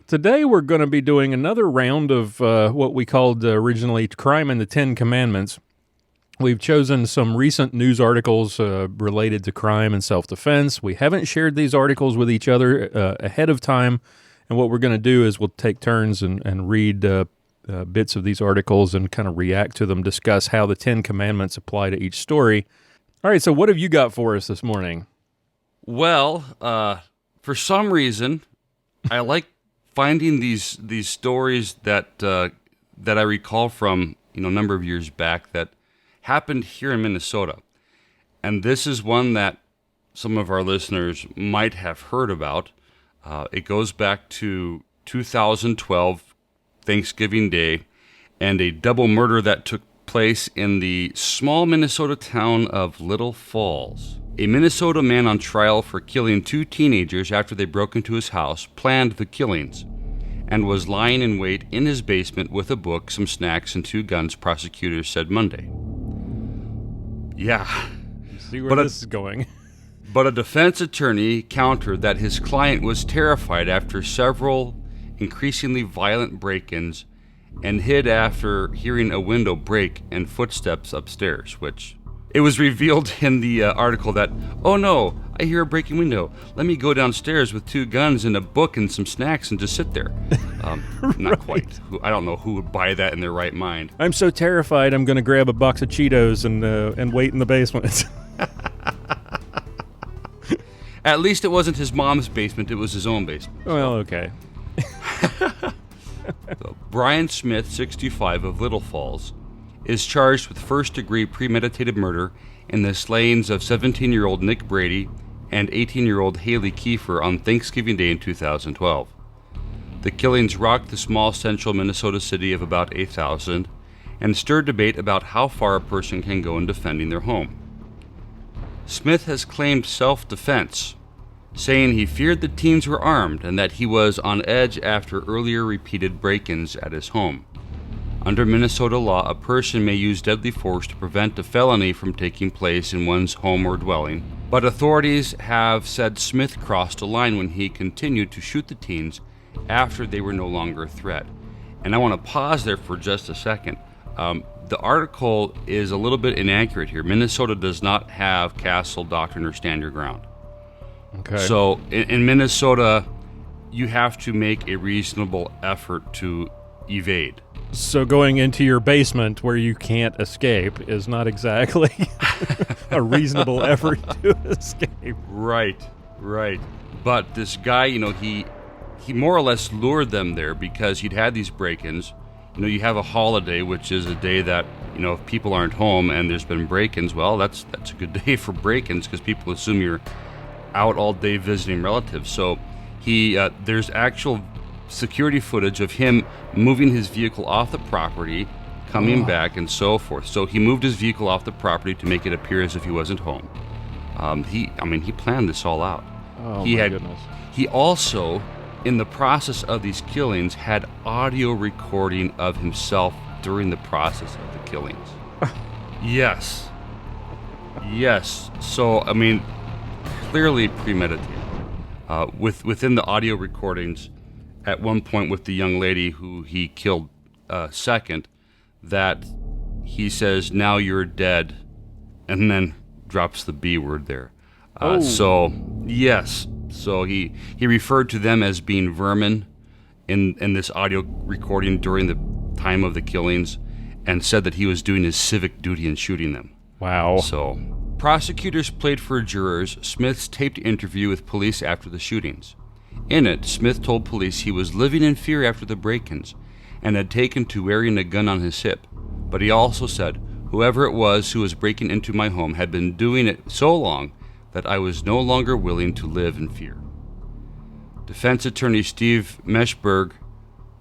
Today we're going to be doing another round of what we called originally Crime and the Ten Commandments. We've chosen some recent news articles related to crime and self-defense. We haven't shared these articles with each other ahead of time, and what we're going to do is we'll take turns and read bits of these articles and kind of react to them, discuss how the Ten Commandments apply to each story. All right, so what have you got for us this morning? Well, for some reason, I like finding these stories that I recall from a number of years back that happened here in Minnesota, and this is one that some of our listeners might have heard about. It goes back to 2012 Thanksgiving Day, and a double murder that took place in the small Minnesota town of Little Falls. A Minnesota man on trial for killing two teenagers after they broke into his house planned the killings and was lying in wait in his basement with a book, some snacks, and two guns, prosecutors said Monday. Yeah. See where this is going. But a defense attorney countered that his client was terrified after several increasingly violent break-ins and hid after hearing a window break and footsteps upstairs, which it was revealed in the article that, oh no, I hear a breaking window. Let me go downstairs with two guns and a book and some snacks and just sit there. Not quite. I don't know who would buy that in their right mind. I'm so terrified I'm going to grab a box of Cheetos and wait in the basement. At least it wasn't his mom's basement, it was his own basement. Well, okay. So, Brian Smith, 65, of Little Falls, is charged with first-degree premeditated murder in the slayings of 17-year-old Nick Brady and 18-year-old Haley Kiefer on Thanksgiving Day in 2012. The killings rocked the small central Minnesota city of about 8,000 and stirred debate about how far a person can go in defending their home. Smith has claimed self-defense, saying he feared the teens were armed and that he was on edge after earlier repeated break-ins at his home. Under Minnesota law, a person may use deadly force to prevent a felony from taking place in one's home or dwelling, but authorities have said Smith crossed a line when he continued to shoot the teens after they were no longer a threat. And I want to pause there for just a second. The article is a little bit inaccurate here. Minnesota does not have castle doctrine or stand your ground. Okay. So in Minnesota, you have to make a reasonable effort to evade. So going into your basement where you can't escape is not exactly a reasonable effort to escape. Right. But this guy, he more or less lured them there because he'd had these break-ins. You have a holiday, which is a day that, if people aren't home and there's been break-ins, well, that's a good day for break-ins because people assume you're out all day visiting relatives. So there's actual security footage of him moving his vehicle off the property, coming back, and so forth. So he moved his vehicle off the property to make it appear as if he wasn't home. He planned this all out. Oh, my goodness. He also, in the process of these killings, had audio recording of himself during the process of the killings. Yes. So, clearly premeditated. Within the audio recordings, at one point with the young lady who he killed second, that he says, "Now you're dead," and then drops the B word there. So, yes. So he referred to them as being vermin in this audio recording during the time of the killings and said that he was doing his civic duty in shooting them. Wow. So, prosecutors played for jurors Smith's taped interview with police after the shootings. In it, Smith told police he was living in fear after the break-ins and had taken to wearing a gun on his hip. But he also said, "Whoever it was who was breaking into my home had been doing it so long that I was no longer willing to live in fear." Defense attorney Steve Meshberg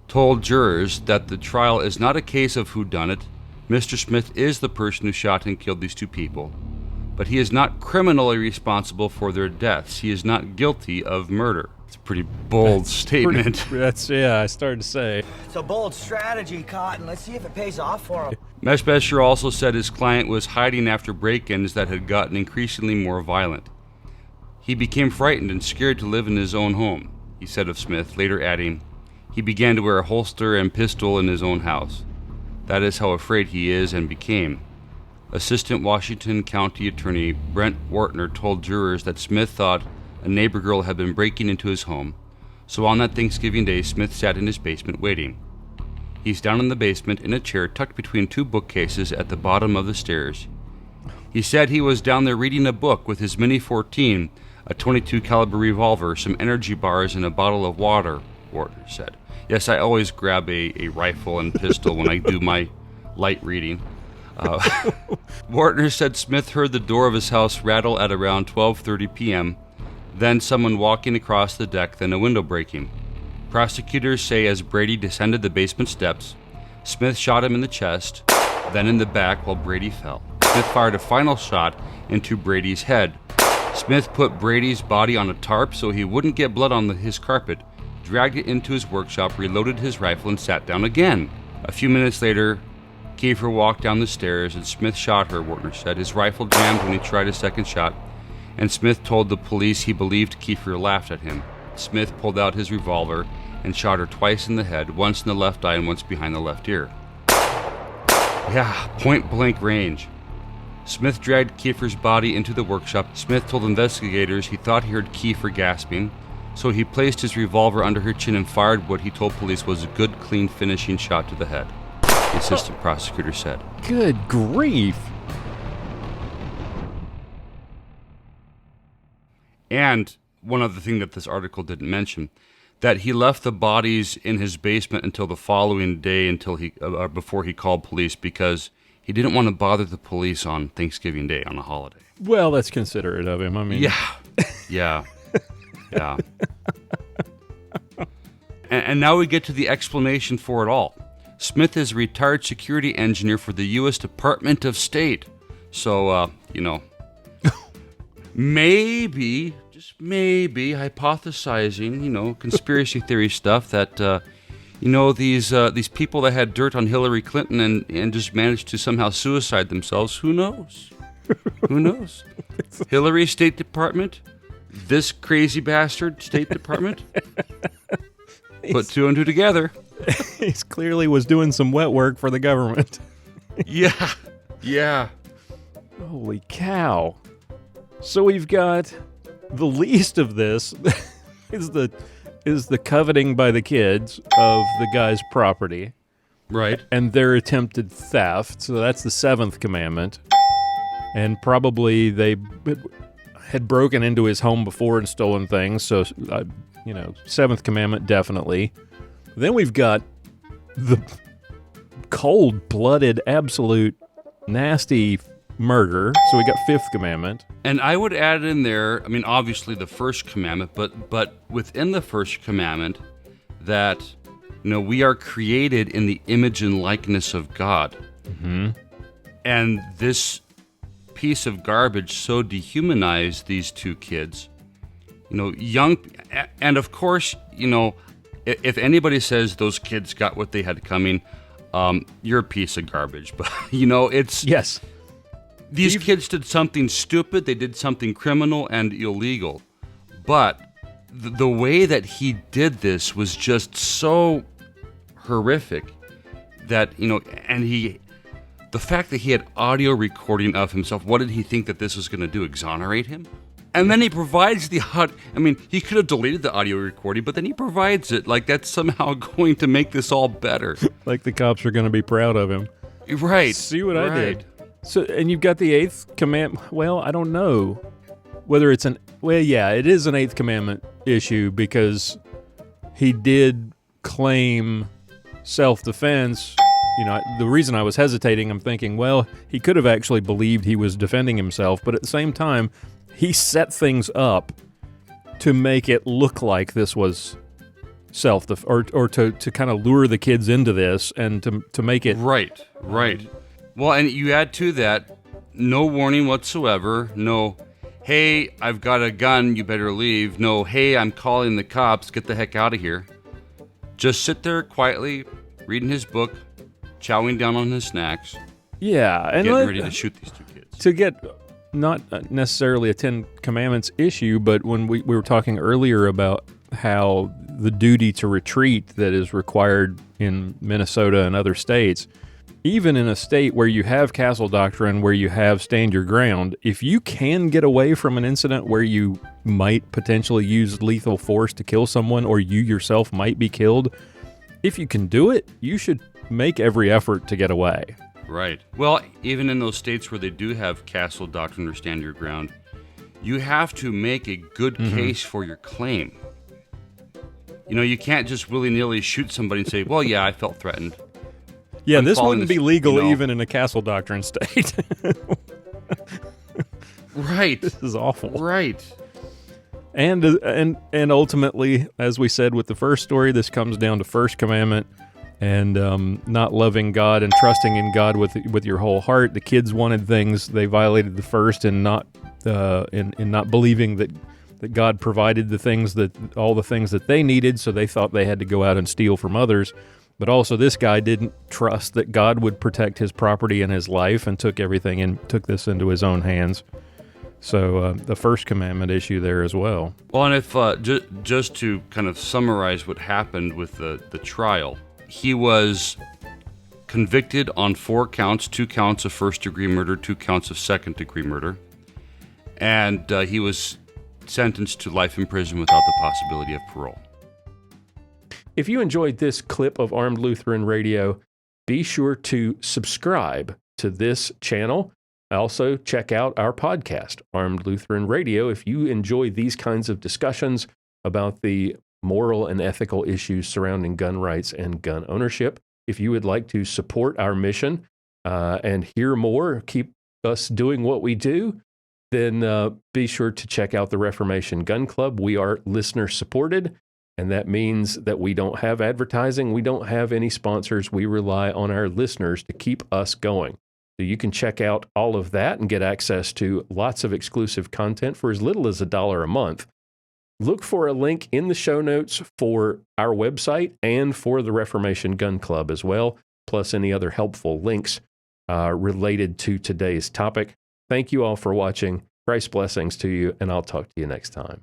told jurors that the trial is not a case of whodunit. Mr. Smith is the person who shot and killed these two people, but he is not criminally responsible for their deaths. He is not guilty of murder. It's a pretty bold statement. I started to say. It's a bold strategy, Cotton. Let's see if it pays off for him. Meshbesher also said his client was hiding after break-ins that had gotten increasingly more violent. He became frightened and scared to live in his own home, he said of Smith, later adding, he began to wear a holster and pistol in his own house. That is how afraid he is and became. Assistant Washington County Attorney Brent Wartner told jurors that Smith thought a neighbor girl had been breaking into his home, so on that Thanksgiving Day, Smith sat in his basement waiting. He's down in the basement in a chair tucked between two bookcases at the bottom of the stairs. He said he was down there reading a book with his Mini 14, a .22 caliber revolver, some energy bars, and a bottle of water, Wartner said. Yes, I always grab a rifle and pistol when I do my light reading. Wartner said Smith heard the door of his house rattle at around 12:30 p.m., then someone walking across the deck, then a window breaking. Prosecutors say as Brady descended the basement steps, Smith shot him in the chest, then in the back while Brady fell. Smith fired a final shot into Brady's head. Smith put Brady's body on a tarp so he wouldn't get blood on his carpet, dragged it into his workshop, reloaded his rifle, and sat down again. A few minutes later, Kiefer walked down the stairs and Smith shot her, Wartner said. His rifle jammed when he tried a second shot, and Smith told the police he believed Kiefer laughed at him. Smith pulled out his revolver and shot her twice in the head, once in the left eye and once behind the left ear. Yeah, point-blank range. Smith dragged Kiefer's body into the workshop. Smith told investigators he thought he heard Kiefer gasping, so he placed his revolver under her chin and fired what he told police was a good, clean finishing shot to the head, the assistant prosecutor said. Good grief. And one other thing that this article didn't mention, that he left the bodies in his basement until the following day, before he called police, because he didn't want to bother the police on Thanksgiving Day, on a holiday. Well, that's considerate of him. I mean, yeah. And now we get to the explanation for it all. Smith is a retired security engineer for the U.S. Department of State. So, maybe, just maybe, hypothesizing, conspiracy theory stuff that, these people that had dirt on Hillary Clinton and just managed to somehow suicide themselves. Who knows? Who knows? Hillary, State Department. This crazy bastard, State Department. Put two and two together. He clearly was doing some wet work for the government. Yeah. Holy cow. So we've got the least of this is the coveting by the kids of the guy's property. Right. And their attempted theft. So that's the seventh commandment. And probably they had broken into his home before and stolen things. So, seventh commandment, definitely. Then we've got the cold-blooded, absolute, nasty murder. So we got fifth commandment. And I would add in there, obviously the first commandment, but within the first commandment, that, we are created in the image and likeness of God. Mm-hmm. And this piece of garbage so dehumanized these two kids. Young, and of course, if anybody says those kids got what they had coming, you're a piece of garbage. But, it's... Yes. These kids did something stupid, they did something criminal and illegal. But the way that he did this was just so horrific that, and the fact that he had audio recording of himself, what did he think that this was going to do, exonerate him? And then he provides the audio. He could have deleted the audio recording, but then he provides it like that's somehow going to make this all better. Like the cops are going to be proud of him. Right. See what I did. So, and you've got the eighth commandment. Well, I don't know whether it's it is an eighth commandment issue because he did claim self-defense. The reason I was hesitating, I'm thinking, well, he could have actually believed he was defending himself, but at the same time, he set things up to make it look like this was or to kind of lure the kids into this and to make it... Right. Well, and you add to that, no warning whatsoever, no, hey, I've got a gun, you better leave, no, hey, I'm calling the cops, get the heck out of here. Just sit there quietly, reading his book, chowing down on his snacks. Yeah. And getting ready to shoot these two kids. To get not necessarily a Ten Commandments issue, but when we were talking earlier about how the duty to retreat that is required in Minnesota and other states, even in a state where you have castle doctrine, where you have stand your ground, if you can get away from an incident where you might potentially use lethal force to kill someone, or you yourself might be killed, if you can do it, you should make every effort to get away. Right. Well, even in those states where they do have castle doctrine or stand your ground, you have to make a good case for your claim. You know, you can't just willy-nilly shoot somebody and say, well, yeah, I felt threatened. Yeah, I'm this following wouldn't be legal you know. even in a castle doctrine state. Right. This is awful. Right. And ultimately, as we said with the first story, this comes down to first commandment and not loving God and trusting in God with your whole heart. The kids wanted things; they violated the first, and not in not believing that God provided all the things that they needed. So they thought they had to go out and steal from others. But also, this guy didn't trust that God would protect his property and his life, and took this into his own hands. So the first commandment issue there as well. Well, and if just to kind of summarize what happened with the trial, he was convicted on 4 counts, 2 counts of first-degree murder, 2 counts of second-degree murder, and he was sentenced to life in prison without the possibility of parole. If you enjoyed this clip of Armed Lutheran Radio, be sure to subscribe to this channel. Also, check out our podcast, Armed Lutheran Radio, if you enjoy these kinds of discussions about the moral and ethical issues surrounding gun rights and gun ownership. If you would like to support our mission and hear more, keep us doing what we do, then be sure to check out the Reformation Gun Club. We are listener-supported, and that means that we don't have advertising. We don't have any sponsors. We rely on our listeners to keep us going. So you can check out all of that and get access to lots of exclusive content for as little as $1 a month. Look for a link in the show notes for our website and for the Reformation Gun Club as well, plus any other helpful links related to today's topic. Thank you all for watching. Christ's blessings to you, and I'll talk to you next time.